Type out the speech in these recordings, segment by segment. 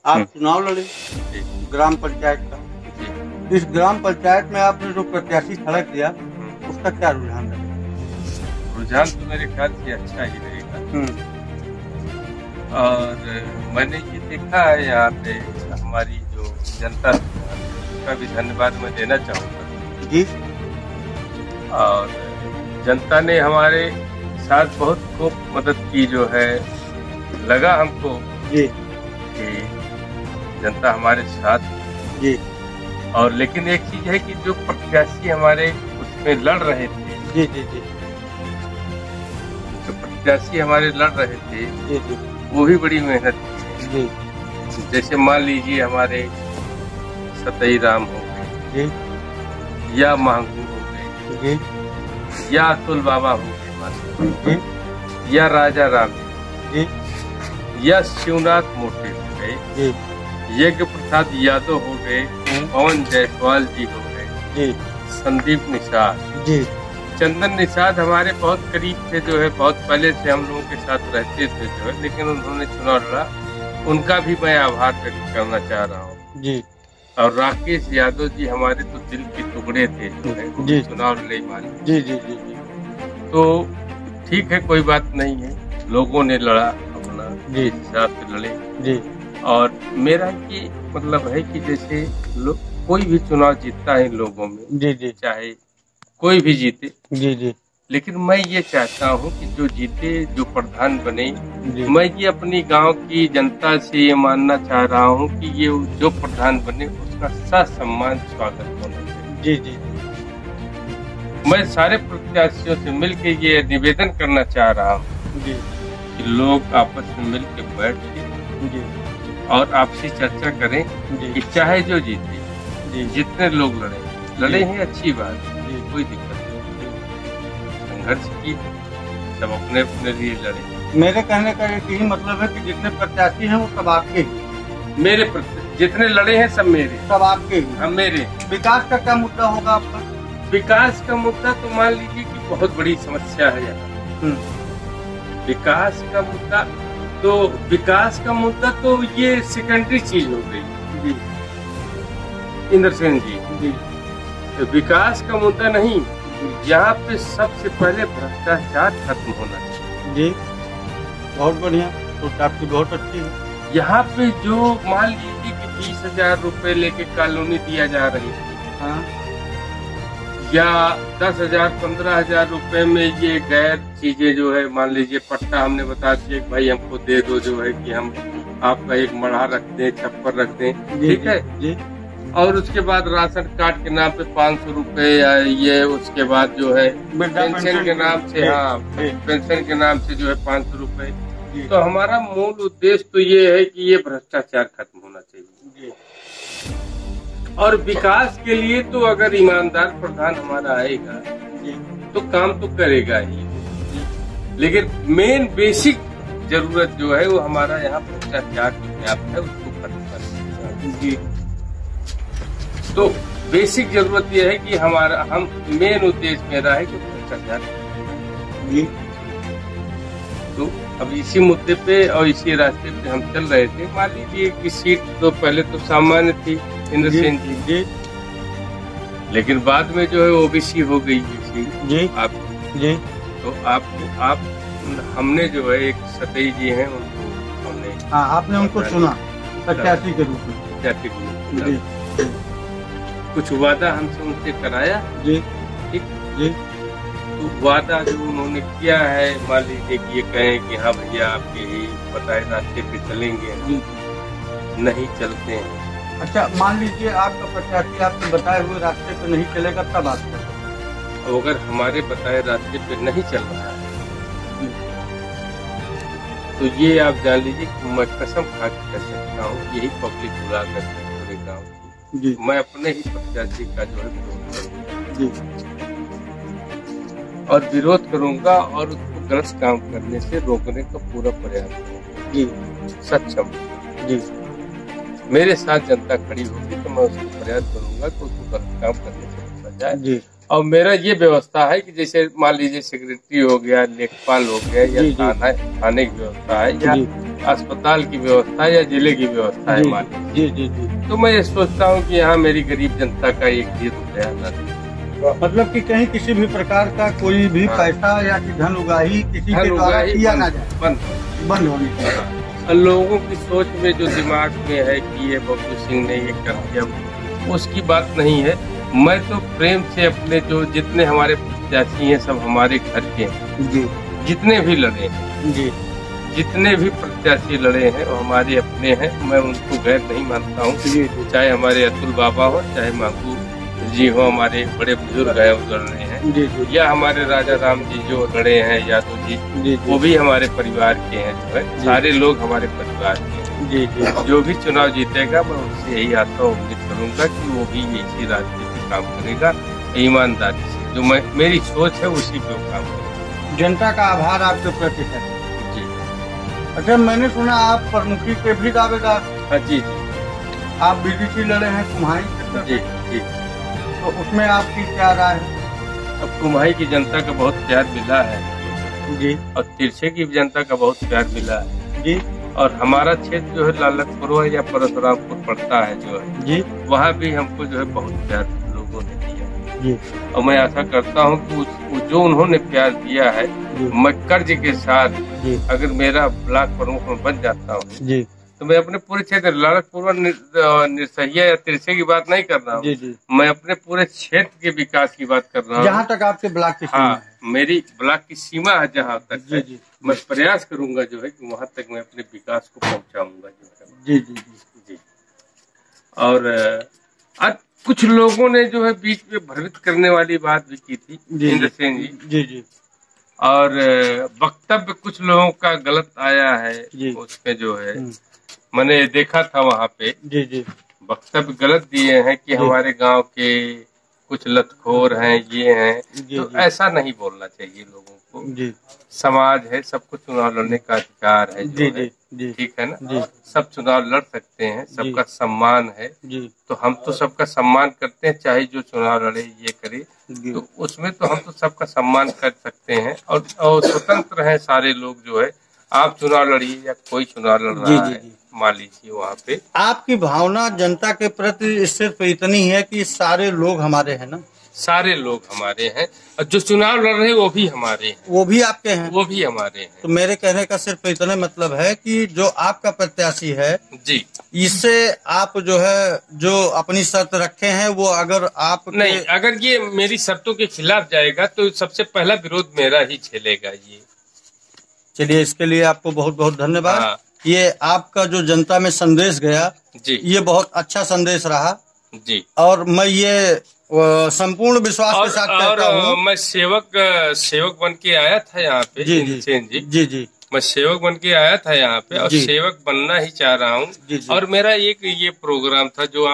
आप चुनाव लड़े ग्राम पंचायत का। इस ग्राम पंचायत में आपने जो प्रत्याशी खड़ा किया उसका क्या रुझान रहा? रुझान तो मेरे ख्याल से अच्छा ही रहेगा। और मैंने ये देखा है यहाँ पे हमारी जो जनता का भी धन्यवाद मैं देना चाहूँगा जी। और जनता ने हमारे साथ बहुत खूब मदद की, जो है लगा हमको जी कि जनता हमारे साथ जी। और लेकिन एक चीज है कि जो प्रत्याशी हमारे उसमें लड़ रहे थे, जी जी जी। जो प्रत्याशी हमारे लड़ रहे थे जी जी वो भी बड़ी मेहनत की। जी जैसे मान लीजिए हमारे सतई राम हो गए जी या महंगू हो गए जी या अतुल बाबा हो गए जी या राजा राम जी या शिवनाथ मोटे हो गए, जी यज्ञ प्रसाद यादव हो गए, पवन जायसवाल जी हो गए, जी संदीप निषाद, जी चंदन निषाद हमारे बहुत करीब थे, जो है बहुत पहले से हम लोगों के साथ रहते थे जो है, लेकिन उन्होंने चुनाव लड़ा, उनका भी मैं आभार व्यक्त करना चाह रहा हूँ। जी। और राकेश यादव जी हमारे तो दिल के टुकड़े थे जो है, जी चुनाव लड़े वाले। जी जी जी जी। तो ठीक है, कोई बात नहीं है, लोगों ने लड़ा अपना जी हिसाब से लड़े। जी और मेरा ये मतलब है कि जैसे कोई भी चुनाव जीतता है लोगों में, जी जी चाहे कोई भी जीते, जी जी लेकिन मैं ये चाहता हूँ कि जो जीते, जो प्रधान बने, जी मैं ये अपनी गांव की जनता से ये मानना चाह रहा हूँ कि ये जो प्रधान बने उसका ससम्मान स्वागत होना चाहिए। जी जी। मैं सारे प्रत्याशियों से मिलकर ये निवेदन करना चाह रहा हूँ जी कि लोग आपस में मिल के बैठ के जी और आपसी चर्चा करें जी कि चाहे जो जीते, जी जितने लोग लड़े हैं अच्छी बात, जी कोई दिक्कत नहीं, संघर्ष की सब अपने अपने लिए लड़े। मेरे कहने का एक ही मतलब है कि जितने प्रत्याशी हैं वो सब आपके ही, मेरे जितने लड़े हैं सब मेरे, सब आपके ही। हम मेरे। विकास का क्या मुद्दा होगा आपका? विकास का मुद्दा तो मान लीजिए कि बहुत बड़ी समस्या है यहाँ। विकास का मुद्दा तो ये सेकेंडरी चीज हो गई जी इंद्र सेन जी। जी तो विकास का मुद्दा नहीं, यहाँ पे सबसे पहले भ्रष्टाचार खत्म होना चाहिए। जी बहुत बढ़िया, तो आपकी बहुत अच्छी है। यहाँ पे जो मान लीजिए कि 20,000 रुपए लेके कॉलोनी दिया जा रही थी, हाँ या 10,000 15,000 रुपए में ये गैर चीजें जो है, मान लीजिए पट्टा हमने बता दिया कि भाई हमको दे दो, जो है कि हम आपका एक मढ़ा रख दें, छप्पर रख दें, ठीक है जी। और उसके बाद राशन कार्ड के नाम पे 500 रुपए, या ये उसके बाद जो है पेंशन के नाम से, हाँ पेंशन के नाम से जो है 500 रुपए। तो हमारा मूल उद्देश्य तो ये है कि ये भ्रष्टाचार खत्म होना चाहिए। और विकास के लिए तो अगर ईमानदार प्रधान हमारा आएगा तो काम तो करेगा ही, लेकिन मेन बेसिक जरूरत जो है वो हमारा यहाँ भ्रष्टाचार जो व्याप्त है उसको खत्म करना जी। तो बेसिक जरूरत ये है कि हम मेन उद्देश्य मेरा है कि भ्रष्टाचार। तो अब इसी मुद्दे पे और इसी रास्ते पे हम चल रहे थे। मान लीजिए कि सीट तो पहले तो सामान्य थी इंद्र सेन जी, लेकिन बाद में जो है ओबीसी हो गई है सीट जी आप जी। तो आप हमने जो है एक सतई जी हैं उनको हमने, हाँ आपने उनको चुना प्रत्याशी के रूप में। प्रत्याशी के रूप में जी कुछ वादा हमसे उनसे कराया जी ठीक जी। तो वादा जो उन्होंने किया है, मान लीजिए कि ये कहें कि हाँ भैया आपके ही बताए रास्ते पे चलेंगे, नहीं चलते हैं। अच्छा मान लीजिए आपका प्रत्याशी आपके बताए हुए रास्ते पे नहीं चलेगा, तब आप क्या करेंगे? अगर हमारे बताए रास्ते पे नहीं चल रहा है तो ये आप जान लीजिए कि मैं कसम खा के कह सकता हूँ, यही पब्लिक बुला करके पूरे गाँव की मैं अपने ही प्रत्याशी का जो है विरोध करूँगा और विरोध करूंगा और उसको गलत काम करने से रोकने का पूरा प्रयास करूंगा जी, सक्षम जी। मेरे साथ जनता खड़ी होगी तो मैं उसको प्रयास करूंगा कि उसको गलत काम करने से रोका जाए जी। और मेरा ये व्यवस्था है कि जैसे मान लीजिए सेक्रेटरी हो गया, लेखपाल हो गया, या थाने की व्यवस्था है, या अस्पताल की व्यवस्था, या जिले की व्यवस्था है मान लीजिए, तो मैं ये सोचता हूँ कि यहाँ मेरी गरीब जनता का एक भी रुपया न दे। मतलब कि कहीं किसी भी प्रकार का कोई भी पैसा या कि धन उगाही किसी के द्वारा किया ना जाए, बंद होनी चाहिए। लोगों की सोच में जो दिमाग में है कि ये बब्बू सिंह ने ये कर दिया, उसकी बात नहीं है। मैं तो प्रेम से अपने जो जितने हमारे प्रत्याशी हैं सब हमारे घर के हैं जी, जितने भी लड़े हैं जी, जितने भी प्रत्याशी लड़े हैं वो हमारे अपने हैं। मैं उनको गैर नहीं मानता हूँ, चाहे हमारे अतुल बाबा हो, चाहे मांगू जी हो, हमारे बड़े बुजुर्ग हैं वो लड़ रहे हैं, या हमारे राजा राम जी जो लड़े हैं यादव जी, वो भी हमारे परिवार के हैं। जो है सारे लोग हमारे परिवार के हैं। जो भी चुनाव जीतेगा मैं उससे यही आशा उम्मीद करूंगा कि वो भी इसी राजनीतिक काम करेगा ईमानदारी से, जो मेरी सोच है उसी पे काम करेगा। जनता का आभार आपके प्रति है जी। अच्छा, मैंने सुना आप प्रमुखी के भी दावेदार? हाँ जी। आप बीडीसी लड़े हैं कुम्हाई जी जी, तो उसमें आपकी क्या राय है? अब कुम्हाई की जनता का बहुत प्यार मिला है जी, और तिरछे की जनता का बहुत प्यार मिला है जी, और हमारा क्षेत्र जो है लालतपुर या परशुरामपुर पड़ता है जो है जी, वहाँ भी हमको जो है बहुत प्यार लोगों ने दिया जी, और मैं आशा करता हूँ कि जो उन्होंने प्यार दिया है मैं कर्ज के साथ अगर मेरा ब्लॉक प्रमुख में बन जाता हूँ तो मैं अपने पूरे क्षेत्र लालतपुर निरसैया या तिरछे की बात नहीं कर रहा हूँ, मैं अपने पूरे क्षेत्र के विकास की बात कर रहा हूँ। जहाँ तक आपके ब्लॉक की सीमा है, मेरी ब्लॉक की सीमा है जहाँ तक है, मैं प्रयास करूंगा जो है कि वहाँ तक मैं अपने विकास को पहुँचाऊंगा जो है। और आज कुछ लोगों ने जो है बीच में भ्रमित करने वाली बात भी की थी इंद्रसेन जी, और वक्तव्य कुछ लोगों का गलत आया है उसमें जो है मैंने देखा था वहाँ पे वक्तव्य गलत दिए हैं कि हमारे गांव के कुछ लतखोर हैं, ये हैं, तो ऐसा नहीं बोलना चाहिए लोगों को। समाज है, सबको चुनाव लड़ने का अधिकार है, ठीक है ना, सब चुनाव लड़ सकते हैं, सबका सम्मान है, तो हम तो सबका सम्मान करते हैं, चाहे जो चुनाव लड़े ये करे, तो उसमें तो हम तो सबका सम्मान कर सकते हैं और स्वतंत्र हैं सारे लोग जो है। आप चुनाव लड़िए या कोई चुनाव लड़ रहा है, मान लीजिए वहाँ पे आपकी भावना जनता के प्रति सिर्फ इतनी है कि सारे लोग हमारे हैं ना, सारे लोग हमारे हैं और जो चुनाव लड़ रहे हैं वो भी हमारे हैं, वो भी आपके हैं, वो भी हमारे हैं। तो मेरे कहने का सिर्फ इतना मतलब है कि जो आपका प्रत्याशी है जी, इससे आप जो है जो अपनी शर्त रखे हैं वो अगर आप नहीं, अगर ये मेरी शर्तों के खिलाफ जाएगा तो सबसे पहला विरोध मेरा ही झेलेगा ये। चलिए, इसके लिए आपको बहुत बहुत धन्यवाद। ये आपका जो जनता में संदेश गया जी, ये बहुत अच्छा संदेश रहा जी, और मैं ये संपूर्ण विश्वास के साथ कहता हूँ। मैं सेवक बन के आया था यहाँ पे जी, मैं सेवक बन के आया था यहाँ पे और सेवक बनना ही चाह रहा हूँ। और मेरा एक ये प्रोग्राम था जो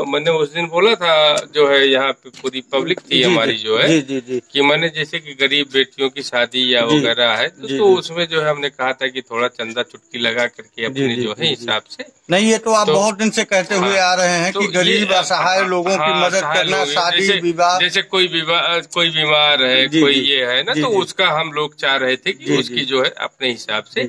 मैंने उस दिन बोला था जो है यहाँ पे पूरी पब्लिक थी हमारी जो है कि मैंने जैसे कि गरीब बेटियों की शादी या वगैरह है तो उसमें जो है हमने कहा था कि थोड़ा चंदा चुटकी लगा करके अपने जो है हिसाब से। नहीं, ये तो आप बहुत दिन से कहते हुए आ रहे हैं कि गरीब असहाय लोगों की मदद करना, शादी विवाह, जैसे कोई बीमार है, कोई ये है ना, तो उसका हम लोग चाह रहे थे कि उसकी जो है अपने हिसाब से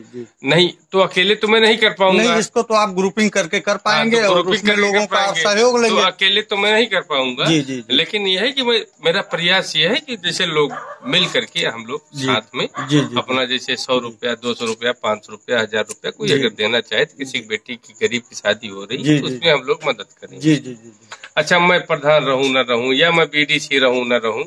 नहीं, तो अकेले तो मैं नहीं कर पाऊंगा। नहीं, इसको तो आप ग्रुपिंग करके कर पाएंगे और उसमें लोगों का सहयोग लेंगे। तो अकेले तो मैं नहीं कर पाऊंगा, लेकिन ये है कि मेरा प्रयास ये है कि जैसे लोग मिल करके हम लोग साथ में अपना जैसे 100 रुपया, 200 रुपया, 500 रुपया, 1000 रुपया कोई अगर देना चाहे तो किसी बेटी की गरीब की शादी हो रही है तो उसमें हम लोग मदद करेंगे। अच्छा, मैं प्रधान रहूं न रहूं या मैं बीडीसी रहूं न रहूं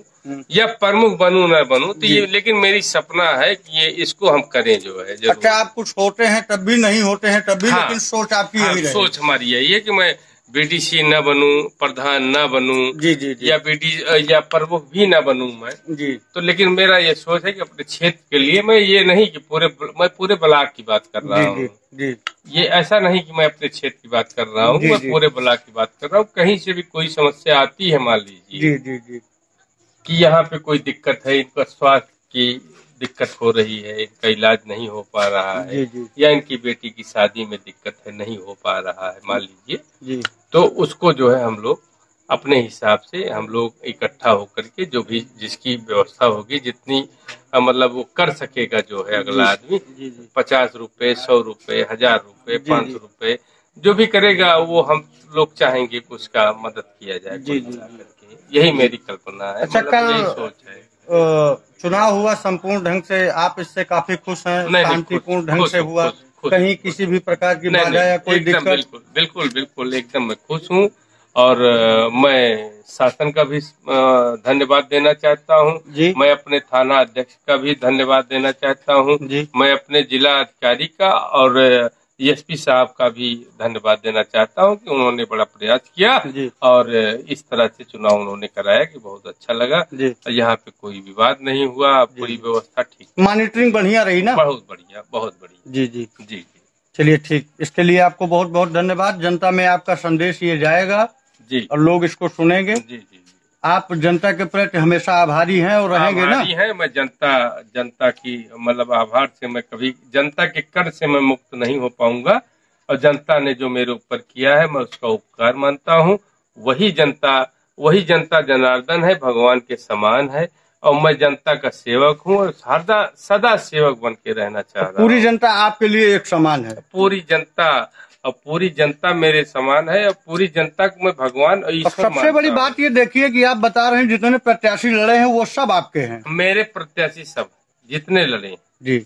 या प्रमुख बनूं न बनूं, तो ये लेकिन मेरी सपना है कि ये इसको हम करें जो है। अच्छा, आप कुछ होते हैं तब भी, नहीं होते हैं तब भी, लेकिन सोच आपकी यही है। सोच हमारी यही है कि मैं बीडीसी न बनूं, प्रधान न बनूं या प्रमुख भी न बनूं मैं तो, लेकिन मेरा ये सोच है कि अपने क्षेत्र के लिए मैं ये नहीं कि मैं पूरे ब्लॉक की बात कर रहा हूँ, ये ऐसा नहीं कि मैं अपने क्षेत्र की बात कर रहा हूँ, मैं पूरे ब्लॉक की बात कर रहा हूँ। कहीं से भी कोई समस्या आती है, मान लीजिए कि यहाँ पे कोई दिक्कत है, इनका स्वास्थ्य की दिक्कत हो रही है, इनका इलाज नहीं हो पा रहा है, या इनकी बेटी की शादी में दिक्कत है, नहीं हो पा रहा है, मान लीजिए, तो उसको जो है हम लोग अपने हिसाब से हम लोग इकट्ठा होकर के जो भी जिसकी व्यवस्था होगी जितनी मतलब वो कर सकेगा जो है अगला आदमी 50 रुपए 100 रुपए 1000 रुपए 500 रुपए जो भी करेगा वो हम लोग चाहेंगे कि उसका मदद किया जाए। करके यही मेरी कल्पना है। अच्छा, मतलब यही सोच है। चुनाव हुआ संपूर्ण ढंग से, आप इससे काफी खुश हैं? शांतिपूर्ण ढंग से हुआ? कहीं किसी भी प्रकार की बाधा या कोई दिक्कत? बिल्कुल एकदम मैं खुश हूँ और मैं शासन का भी धन्यवाद देना चाहता हूँ। मैं अपने थाना अध्यक्ष का भी धन्यवाद देना चाहता हूँ। मैं अपने जिला अधिकारी का और एसपी साहब का भी धन्यवाद देना चाहता हूँ कि उन्होंने बड़ा प्रयास किया और इस तरह से चुनाव उन्होंने कराया कि बहुत अच्छा लगा। यहाँ पे कोई विवाद नहीं हुआ, पूरी व्यवस्था ठीक, मॉनिटरिंग बढ़िया रही ना? बहुत बढ़िया, बहुत बढ़िया। जी जी जी जी। चलिए ठीक, इसके लिए आपको बहुत बहुत धन्यवाद। जनता में आपका संदेश ये जाएगा जी और लोग इसको सुनेंगे। जी जी। आप जनता के प्रति हमेशा आभारी हैं और रहेंगे ना? आभारी है मैं जनता की मतलब आभार से मैं कभी जनता के कर से मैं मुक्त नहीं हो पाऊंगा और जनता ने जो मेरे ऊपर किया है मैं उसका उपकार मानता हूँ। वही जनता जनार्दन है, भगवान के समान है और मैं जनता का सेवक हूँ और सदा सेवक बन के रहना चाह रहा हूँ। पूरी जनता आपके लिए एक समान है? पूरी जनता मेरे समान है और पूरी जनता को मैं भगवान और ईश्वर। सबसे बड़ी बात ये देखिए कि आप बता रहे हैं जितने प्रत्याशी लड़े हैं वो सब आपके हैं? मेरे प्रत्याशी सब जितने लड़े जी,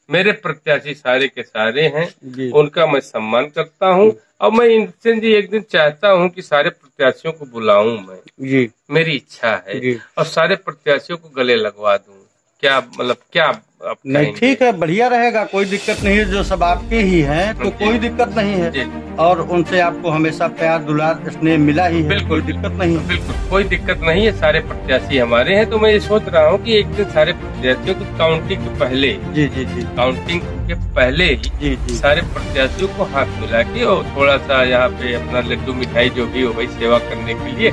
मेरे प्रत्याशी सारे के सारे हैं। उनका मैं सम्मान करता हूँ और मैं इनसे जी एक दिन चाहता हूँ कि सारे प्रत्याशियों को बुलाऊं मैं जी, मेरी इच्छा है और सारे प्रत्याशियों को गले लगवा दूं। क्या मतलब क्या नहीं, ठीक है, बढ़िया रहेगा, कोई दिक्कत नहीं है। जो सब आपके ही हैं तो कोई दिक्कत नहीं है और उनसे आपको हमेशा प्यार दुलार स्नेह मिला ही है। बिल्कुल दिक्कत नहीं है। बिल्कुल कोई दिक्कत नहीं है। सारे प्रत्याशी हमारे हैं तो मैं ये सोच रहा हूँ कि एक दिन सारे प्रत्याशियों की काउंटिंग के पहले काउंटिंग के पहले ही सारे प्रत्याशियों को हाथ मिला के और थोड़ा सा यहाँ पे अपना लड्डू मिठाई जो भी हो भाई सेवा करने के लिए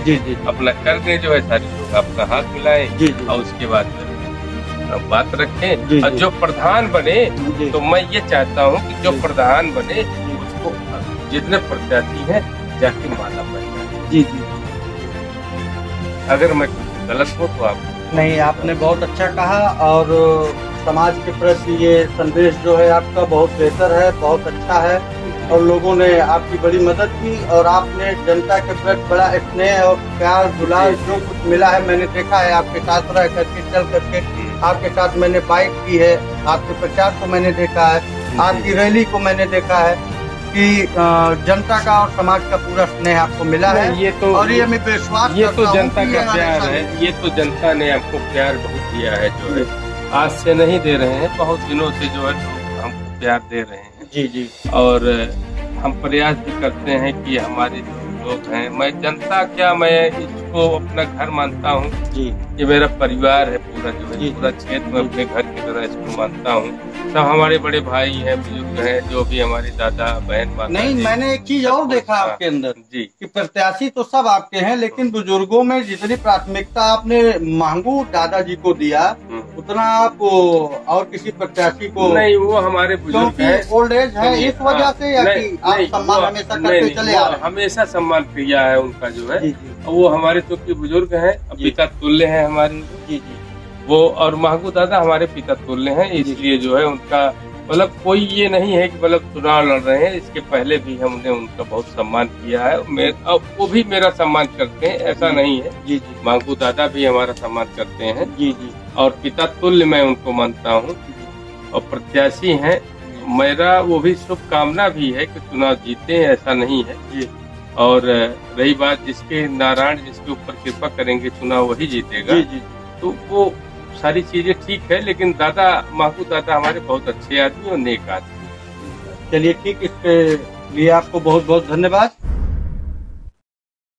अपना कर दें जो है सारे लोग अपना हाथ मिलाएं और उसके बाद बात रखें। और जो प्रधान बने तो मैं ये चाहता हूँ कि जो प्रधान बने उसको जितने प्रत्याशी हैं जाके माला पहनाए। जी जी। अगर मैं गलत हो तो आप नहीं, आपने बहुत अच्छा कहा और समाज के प्रति ये संदेश जो है आपका बहुत बेहतर है, बहुत अच्छा है और लोगों ने आपकी बड़ी मदद की और आपने जनता के प्रति बड़ा स्नेह और प्यार दुलार जो कुछ मिला है मैंने देखा है। आपके साथ रह करके चल करके आपके साथ मैंने बाइक की है, आपके प्रचार को मैंने देखा है, आपकी रैली को मैंने देखा है कि जनता का और समाज का पूरा स्नेह आपको मिला है। ये तो और ये मैं विश्वास ये तो जनता का प्यार है। ये तो जनता ने आपको प्यार बहुत दिया है जो है आज से नहीं दे रहे हैं, बहुत दिनों से जो है हमको प्यार दे रहे हैं। जी जी। और हम प्रयास भी करते हैं कि हमारे जो लोग हैं, मैं जनता क्या मैं इसको अपना घर मानता हूँ जी। ये मेरा परिवार है पूरा जो है पूरा क्षेत्र में अपने घर की तरह इसको मानता हूँ। सब हमारे बड़े भाई हैं, बुजुर्ग हैं, जो भी हमारे दादा बहन माता। नहीं, मैंने एक चीज और देखा आपके अंदर जी कि प्रत्याशी तो सब आपके हैं लेकिन बुजुर्गों में जितनी प्राथमिकता आपने मांगू दादाजी को दिया उतना आप और किसी प्रत्याशी को नहीं। वो हमारे बुजुर्ग हैं, ओल्ड एज है इस वजह से या कि आप सम्मान हमेशा करते चले आ रहे हैं? हमेशा सम्मान किया है उनका जो है वो हमारे चूंकि बुजुर्ग हैं, पिता तुल्य हैं हमारे जी जी वो और महबूब दादा हमारे पिता तुल्य हैं, इसलिए जो है उनका मतलब कोई ये नहीं है कि मतलब चुनाव लड़ रहे हैं। इसके पहले भी हमने उनका बहुत सम्मान किया है, वो भी मेरा सम्मान करते हैं, ऐसा नहीं है जी जी। महबूब दादा भी हमारा सम्मान करते हैं जी जी और पिता तुल्य मैं उनको मानता हूँ और प्रत्याशी हैं। मेरा वो भी शुभकामना भी है कि चुनाव जीते, ऐसा नहीं है जी। और रही बात जिसके नारायण जिसके ऊपर कृपा करेंगे चुनाव वही जीतेगा जी जी। तो वो सारी चीजें ठीक है लेकिन दादा महबूब दादा हमारे बहुत अच्छे आदमी और नेक आदमी। चलिए ठीक, इसके लिए आपको बहुत बहुत धन्यवाद।